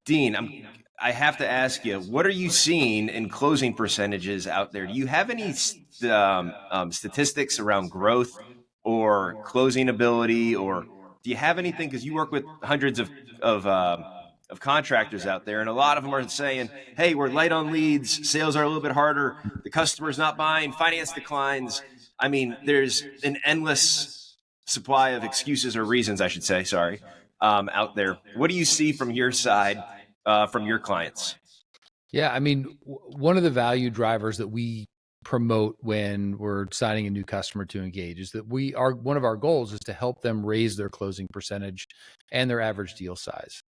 Dean, I have to ask you, what are you seeing in closing percentages out there? Do you have any statistics around growth or closing ability, or do you have anything? Because you work with hundreds of of contractors out there, and a lot of them are saying, "Hey, we're light on leads. Sales are a little bit harder. The customer's not buying. Finance declines." I mean, there's an endless supply of excuses or reasons, I should say. Sorry, out there. What do you see from your side, from your clients? Yeah, I mean, one of the value drivers that we promote when we're signing a new customer to Ingage is that one of our goals is to help them raise their closing percentage and their average deal size.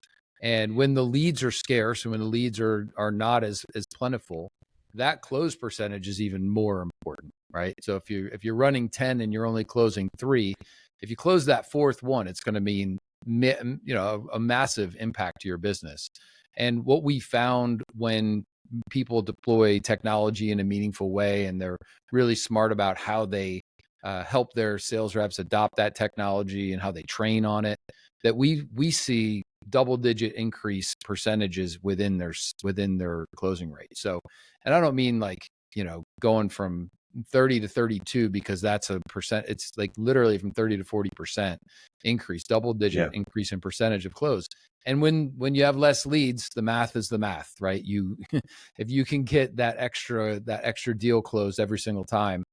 And when the leads are scarce and when the leads are not as plentiful, that close percentage is even more important, right? So if you're running 10 and you're only closing 3, if you close that fourth one, it's going to mean a massive impact to your business. And what we found when people deploy technology in a meaningful way and they're really smart about how they help their sales reps adopt that technology and how they train on it, that we see double-digit increase percentages within their closing rate. So, and I don't mean like, going from 30 to 32 because that's a percent. It's like literally from 30 to 40% increase, double-digit increase in percentage of close. And when you have less leads, the math is the math, right? If you can get that extra deal closed every single time,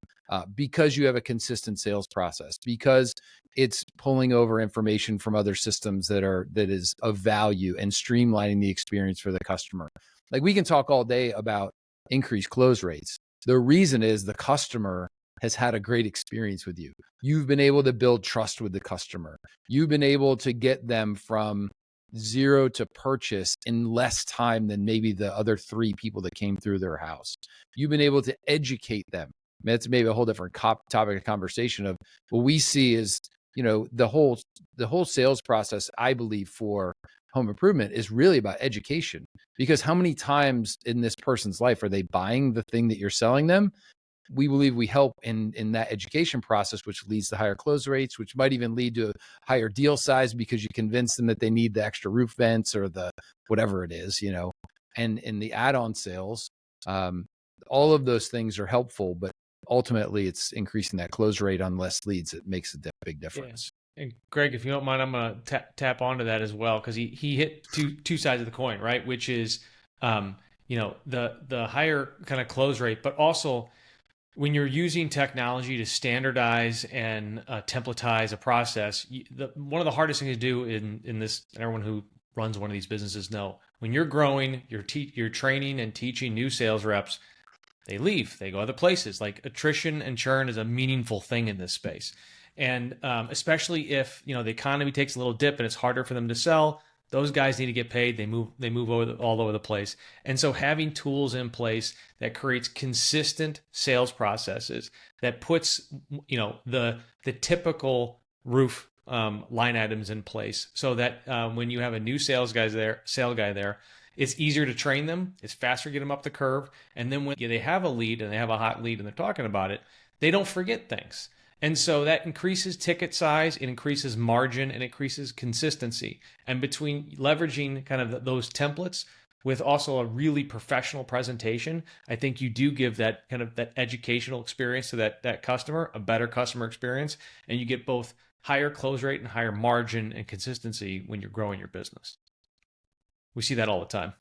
because you have a consistent sales process, because it's pulling over information from other systems that is of value and streamlining the experience for the customer. Like, we can talk all day about increased close rates. The reason is the customer has had a great experience with you. You've been able to build trust with the customer. You've been able to get them from zero to purchase in less time than maybe the other 3 people that came through their house. You've been able to educate them. I mean, that's maybe a whole different topic of conversation. Of what we see is, the whole sales process, I believe, for home improvement is really about education. Because how many times in this person's life are they buying the thing that you're selling them? We believe we help in that education process, which leads to higher close rates, which might even lead to a higher deal size because you convince them that they need the extra roof vents or the whatever it is, And in the add-on sales, all of those things are helpful, but ultimately it's increasing that close rate on less leads that makes a big difference. Yeah. And Greg, if you don't mind, I'm going to tap onto that as well, because he hit two sides of the coin, right? Which is, the higher kind of close rate, but also when you're using technology to standardize and templatize a process, one of the hardest things to do in this, and everyone who runs one of these businesses know, when you're growing, you're training and teaching new sales reps, they leave, they go other places. Like, attrition and churn is a meaningful thing in this space. And especially if, the economy takes a little dip and it's harder for them to sell, those guys need to get paid. They move all over the place. And so having tools in place that creates consistent sales processes, that puts, the typical roof line items in place, so that when you have a new sale guy there, it's easier to train them. It's faster to get them up the curve. And then when they have a lead and they have a hot lead and they're talking about it, they don't forget things. And so that increases ticket size, it increases margin, and increases consistency. And between leveraging kind of those templates with also a really professional presentation, I think you do give that kind of that educational experience to that customer, a better customer experience, and you get both higher close rate and higher margin and consistency when you're growing your business. We see that all the time.